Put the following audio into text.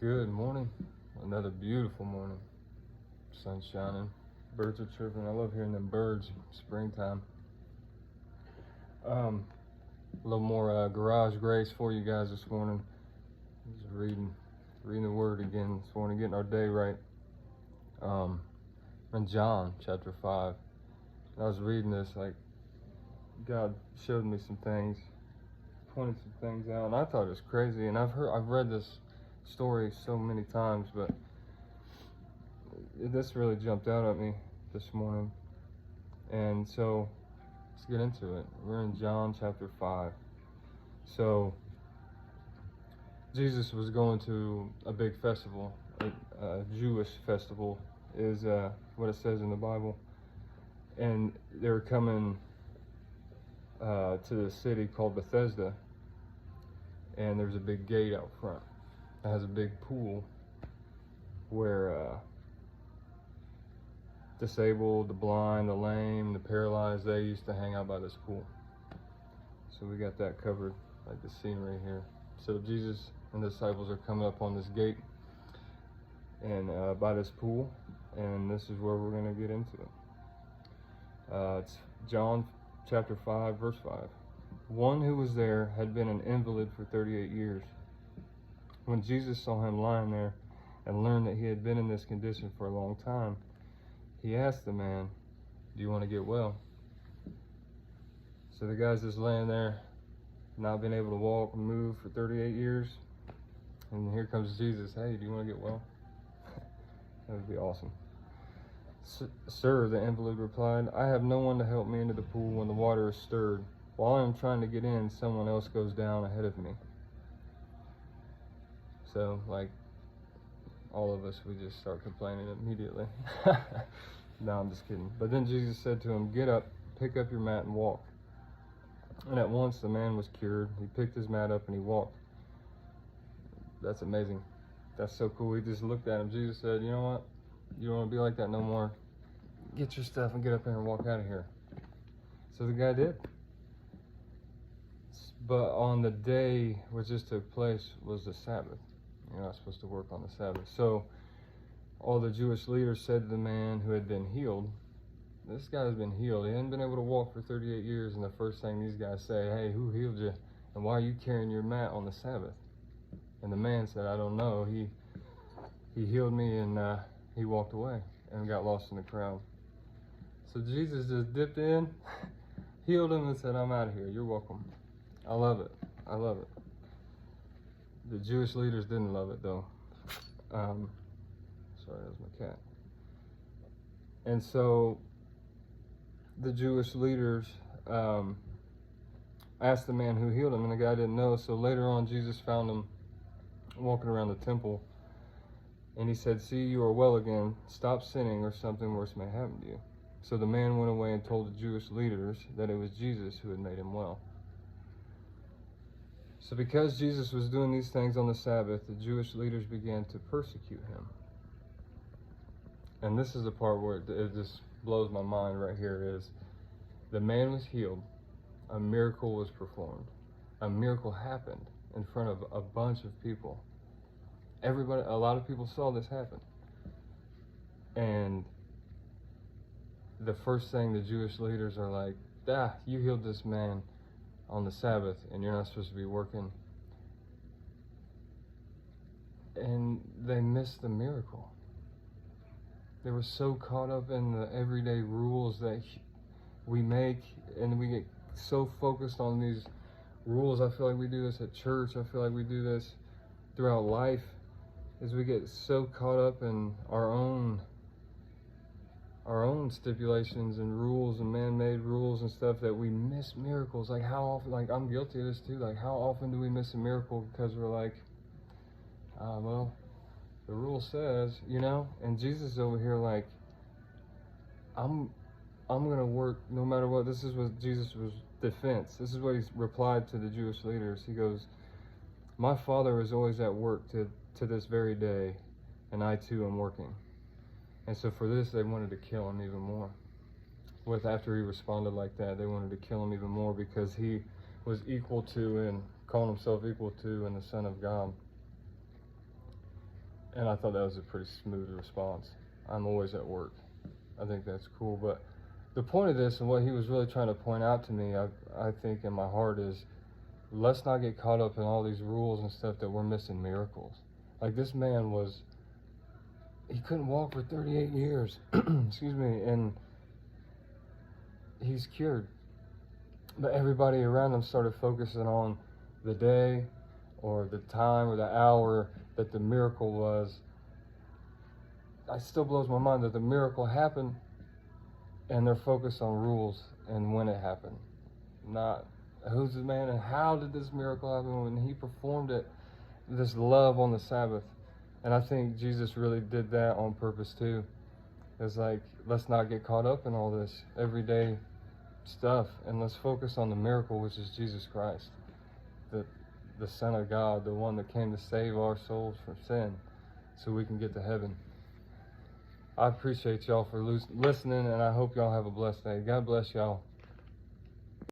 Good morning. Another beautiful morning. Sun's shining. Birds are chirping. I love hearing them birds. Springtime. A little more garage grace for you guys this morning. Just reading the word again this morning, getting our day right. In John chapter 5. I was reading this, like God showed me some things, pointed some things out, and I thought it was crazy. And I've read this story so many times, but this really jumped out at me this morning. And so let's get into it. We're in John chapter 5. So Jesus was going to a big festival, a Jewish festival is what it says in the Bible. And they were coming to the city called Bethesda, and there's a big gate out front. It has a big pool where disabled, the blind, the lame, the paralyzed, they used to hang out by this pool. So we got that covered, like the scenery here. So Jesus and the disciples are coming up on this gate and by this pool, and this is where we're going to get into it. It's John chapter 5, verse 5. One who was there had been an invalid for 38 years. When Jesus saw him lying there and learned that he had been in this condition for a long time, he asked the man, "Do you want to get well?" So the guy's just laying there, not being able to walk and move for 38 years. And here comes Jesus. "Hey, do you want to get well?" That would be awesome. "Sir," the invalid replied, "I have no one to help me into the pool when the water is stirred. While I am trying to get in, someone else goes down ahead of me." So, like all of us, we just start complaining immediately. No, I'm just kidding. But then Jesus said to him, "Get up, pick up your mat and walk." And at once the man was cured. He picked his mat up and he walked. That's amazing. That's so cool. He just looked at him. Jesus said, "You know what? You don't want to be like that no more. Get your stuff and get up here and walk out of here." So the guy did. But on the day which this took place was the Sabbath. You're not supposed to work on the Sabbath. So all the Jewish leaders said to the man who had been healed, "This guy has been healed. He hadn't been able to walk for 38 years. And the first thing these guys say, 'Hey, who healed you? And why are you carrying your mat on the Sabbath?' And the man said, 'I don't know. He healed me,' and he walked away and got lost in the crowd." So Jesus just dipped in, healed him, and said, "I'm out of here. You're welcome." I love it. I love it. The Jewish leaders didn't love it, though. Sorry, that was my cat. And so the Jewish leaders asked the man who healed him, and the guy didn't know. So later on, Jesus found him walking around the temple, and he said, "See, you are well again. Stop sinning, or something worse may happen to you." So the man went away and told the Jewish leaders that it was Jesus who had made him well. So because Jesus was doing these things on the Sabbath, the Jewish leaders began to persecute him. And this is the part where it just blows my mind right here is, the man was healed, a miracle was performed, a miracle happened in front of a bunch of people. A lot of people saw this happen. And the first thing the Jewish leaders are like, "You healed this man on the Sabbath, and you're not supposed to be working." And they missed the miracle. They were so caught up in the everyday rules that we make, and we get so focused on these rules. I feel like we do this at church. I feel like we do this throughout life, is we get so caught up in our own stipulations and rules and man-made rules and stuff that we miss miracles. Like how often, like I'm guilty of this too, like how often do we miss a miracle because we're like, well, the rule says, and Jesus is over here like, I'm gonna work no matter what. This is what Jesus was defense. This is what he replied to the Jewish leaders. He goes, "My Father is always at work to this very day, and I too am working." And so for this, they wanted to kill him even more. After he responded like that, they wanted to kill him even more because he was equal to and called himself equal to and the Son of God. And I thought that was a pretty smooth response. I'm always at work. I think that's cool. But the point of this and what he was really trying to point out to me, I think in my heart is, let's not get caught up in all these rules and stuff that we're missing miracles. Like this man he couldn't walk for 38 years, excuse me, and he's cured. But everybody around him started focusing on the day or the time or the hour that the miracle was. It still blows my mind that the miracle happened and they're focused on rules and when it happened. Not who's the man and how did this miracle happen when he performed it, this love on the Sabbath. And I think Jesus really did that on purpose too. It's like, let's not get caught up in all this everyday stuff and let's focus on the miracle, which is Jesus Christ, the Son of God, the one that came to save our souls from sin so we can get to heaven. I appreciate y'all for listening, and I hope y'all have a blessed day. God bless y'all.